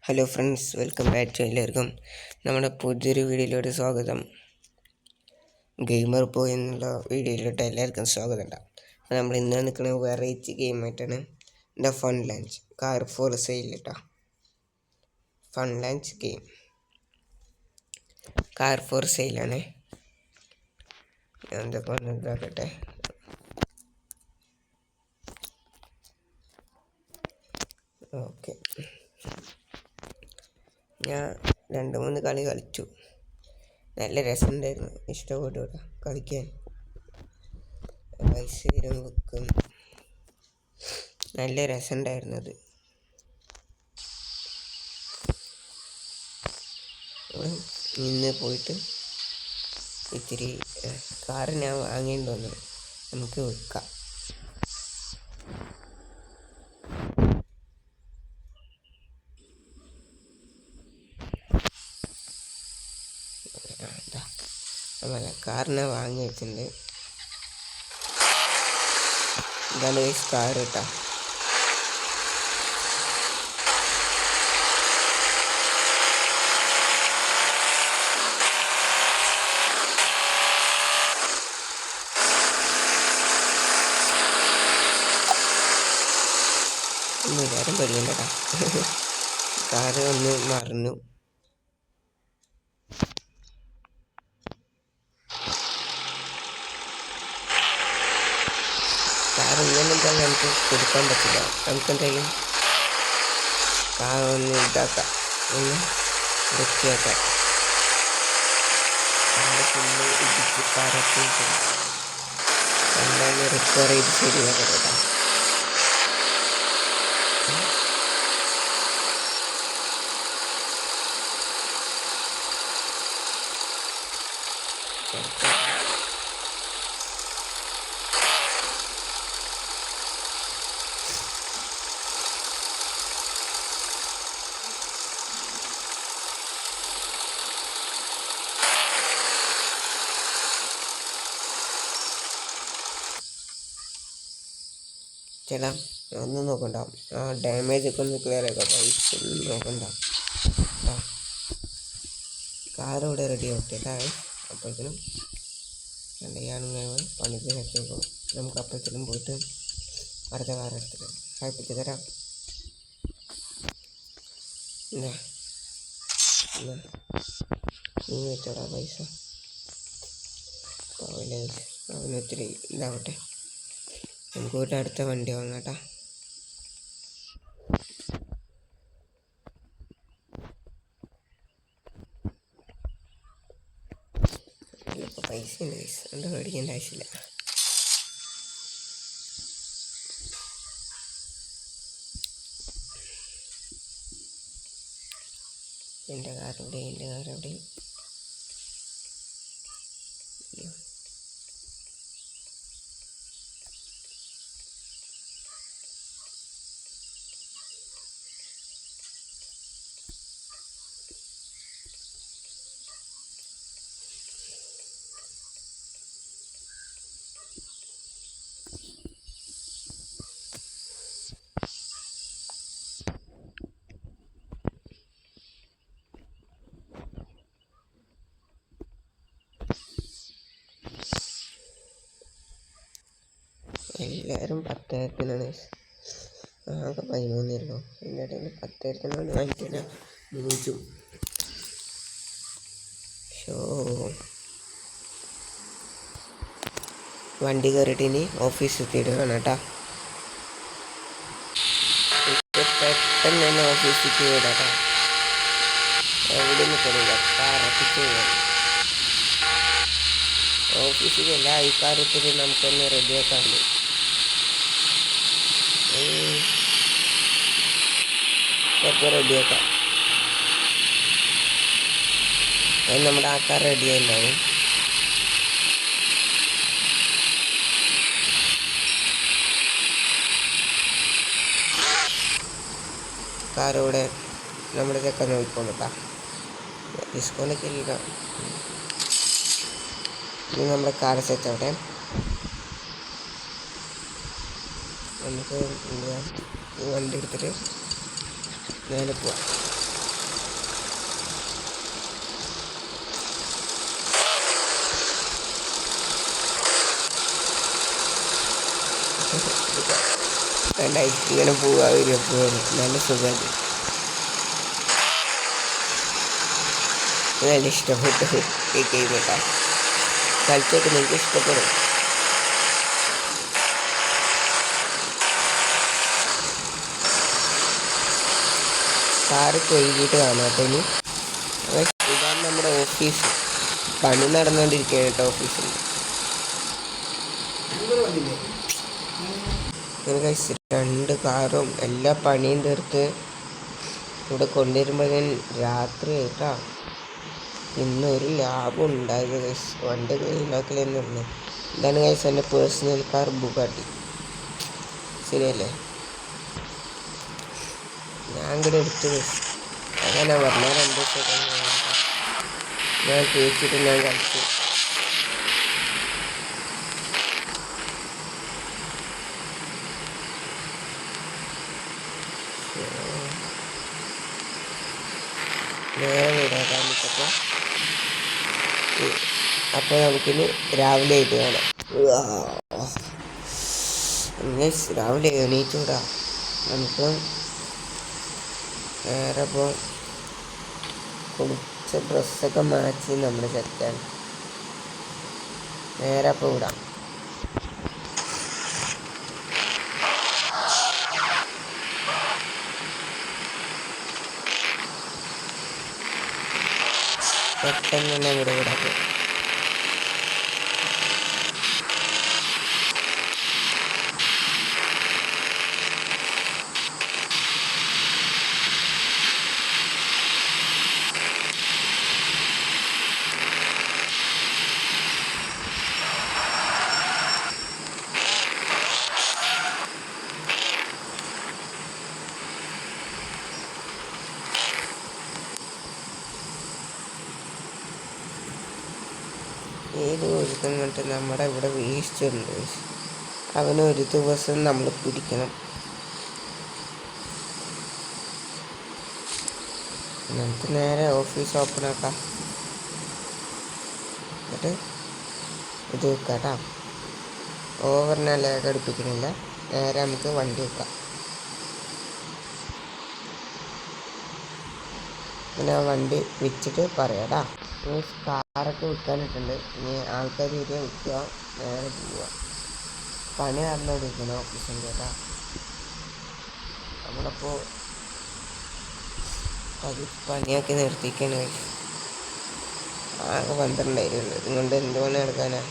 Hello friends, welcome back to എല്ലാവർക്കും നമ്മുടെ പുതിയൊരു വീഡിയോയിലോട്ട് സ്വാഗതം. ഗെയിമർ ബോയ് എന്നുള്ള വീഡിയോയിലോട്ട് എല്ലാവർക്കും സ്വാഗതം ഉണ്ടാകും. അപ്പോൾ നമ്മൾ ഇന്ന് നിൽക്കുന്ന വെറൈറ്റി ഗെയിമായിട്ടാണ് the fun land car for sale കേട്ടോ. Fun land game car for സെയിലാണ്. ഞാൻ എന്തൊക്കെ ഇതാക്കട്ടെ. ഓക്കെ, ഞാൻ 2-3 കളി കളിച്ചു. നല്ല രസമുണ്ടായിരുന്നു, ഇഷ്ടപ്പെട്ടു കേട്ടോ കളിക്കാൻ. പൈസ വെക്കും, നല്ല രസമുണ്ടായിരുന്നത്. ഇന്ന് പോയിട്ട് ഇത്തിരി കാറ് ഞാൻ വാങ്ങേണ്ടി വന്നു, നമുക്ക് വെക്കാം. കാറിനെ വാങ്ങി വെച്ചിട്ടുണ്ട്. ഇതാണ് കാർ കേട്ടോ. എല്ലാവരും പഠിക്കണ്ടട്ടാ. കാറ് ഒന്ന് മറിഞ്ഞു. കാർ ഇങ്ങനെന്താ നമുക്ക് കൊടുക്കാൻ പറ്റില്ല. നമുക്ക് എന്തെങ്കിലും കാർ ഒന്ന് ഇതാക്കാം, ഒന്ന് വൃത്തിയാക്കാം. കാറ് ഫുള്ള് ഇടിച്ച് കാറൊക്കെ എന്തായാലും റിപ്പയർ ചെയ്ത് ശരിയാക്കാം കേട്ടോ. ചേട്ടാ ഒന്നും നോക്കണ്ട, ആ ഡാമേജ് ഒക്കെ ഒന്ന് ക്ലിയർ ആക്കട്ടെ. ഒന്നും നോക്കണ്ട. കാർ ഇവിടെ റെഡി ആവട്ടെ. അപ്പോഴത്തേനും രണ്ടാണ് പണിക്ക് വെച്ചേക്കും. നമുക്ക് അപ്പോഴത്തേനും പോയിട്ട് അടുത്ത കാർ എടുത്തിട്ട് കഴിപ്പിച്ച് തരാം. നീ വെച്ചോടാ പൈസ. അവനൊത്തിരി ഇതാവട്ടെ. നമുക്ക് പോയിട്ട് അടുത്ത വണ്ടി വാങ്ങാട്ടാ. ഇപ്പോൾ പൈസ ഉണ്ട്, എന്താ മേടിക്കേണ്ട ആവശ്യമില്ല. എൻ്റെ കാറെവിടെ? എല്ലാവരും 10,000-ത്തിനാണ്. ആകെ 13 എൻ്റെ ഇടയിൽ 10,000-ത്തിനാണ് വാങ്ങിക്കാൻ മൂച്ചു. വണ്ടി കയറിയിട്ട് ഇനി ഓഫീസിൽ എത്തിയിടുകയാണ് കേട്ടോ. പെട്ടെന്ന് തന്നെ ഓഫീസിലേക്ക് വിടാം. എവിടെ നിൽക്കണില്ല, കാറത്തിച്ച് പോകാം. ഓഫീസിലല്ല, ഈ കാറത്തിട്ട് നമുക്കൊന്ന് റെഡിയാക്കാറുണ്ട്. ഒക്കെ റെഡിയാക്കാം. അത് നമ്മുടെ ആൾക്കാർ റെഡിയായിട്ടുണ്ടാവും. കാറോടെ നമ്മുടെ ഇതൊക്കെ നോക്കിക്കോളൂട്ടാ. ഡിസ്കൗണ്ടൊക്കെ ഇല്ല. ഇനി നമ്മുടെ കാർ സെറ്റ് ആവട്ടെ. നമുക്ക് ഈ വണ്ടി എടുത്തിട്ട് നേരെ പോവാം. ഇങ്ങനെ പോവാ വരും പോവാറ് നല്ല സുഖമാണ്. നല്ല ഇഷ്ടപ്പെട്ടു ഈ ഗെയിം കേട്ടോ. കളിച്ചൊക്കെ നിങ്ങൾക്ക് ഇഷ്ടപ്പെടും. കാറ് കഴുകിയിട്ട് കാണാം. ഇനി ഇതാണ് നമ്മുടെ ഓഫീസ്. പണി നടന്നുകൊണ്ടിരിക്കുകയാണ് കേട്ടോ ഓഫീസിൽ. രണ്ട് കാറും എല്ലാ പണിയും തീർത്ത് ഇവിടെ കൊണ്ടുവരുമ്പോൾ ഞാൻ രാത്രി ആയിട്ടാ. ഇന്നൊരു ലാഭം ഉണ്ടായത് ഗൈസ്. വണ്ടി ക്ലീനാക്കൽ തന്നെ ഉള്ളു. ഇതാണ് ഗൈസ് എൻ്റെ പേഴ്സണൽ കാർ ബുഗാട്ടി. ശരിയല്ലേ? ഞാൻ കൂടെ എടുത്തു ഗൈസ്. അങ്ങനെ പറഞ്ഞാൽ 2 ദിവസം ഞാൻ തേച്ചിട്ട് ഞാൻ കളിച്ചു. അപ്പോൾ നമുക്കിനി രാവിലെ ആയിട്ട് കാണാം. രാവിലെ എണീറ്റൂടാ. നമുക്ക് നേരെ ഇപ്പോൾ കുളിച്ച ഡ്രസ്സൊക്കെ മാറ്റി നമ്മൾ സെറ്റാണ്. നേരെ അപ്പോൾ വിടാം. പെട്ടെന്ന് തന്നെ ഇവിടെ വിടാം. ഏത് ഒരുത്തം കണ്ടിട്ട് നമ്മുടെ ഇവിടെ വേസ്റ്റ് ഉണ്ട്. അവന് ഒരു ദിവസം നമ്മൾ പിടിക്കണം. നമുക്ക് നേരെ ഓഫീസ് ഓപ്പൺ ആക്കാം. എന്നിട്ട് ഇത് വെക്കാട്ടാ. ഓവറിനെ ലാഗ് അടുപ്പിക്കണില്ല. നേരെ നമുക്ക് വണ്ടി വെക്കാം. പിന്നെ ആ വണ്ടി വെച്ചിട്ട് പറയാടാ. കാറൊക്കെ വിൽക്കാനിട്ടുണ്ട്. ഇനി ആൾക്കാർ വരിക, വിൽക്കുക, നേരെ പോവുക. പണി നടന്നുകൊണ്ടിരിക്കണം ഓഫീസിൻ്റെ കേട്ടാ. നമ്മളപ്പോൾ അത് പണിയാക്കി നിർത്തിക്കാണ്. ആകെ 12 ആയിരുന്നുള്ളൂ. ഇതുകൊണ്ട് എന്ത് പണി നടക്കാനാണ്?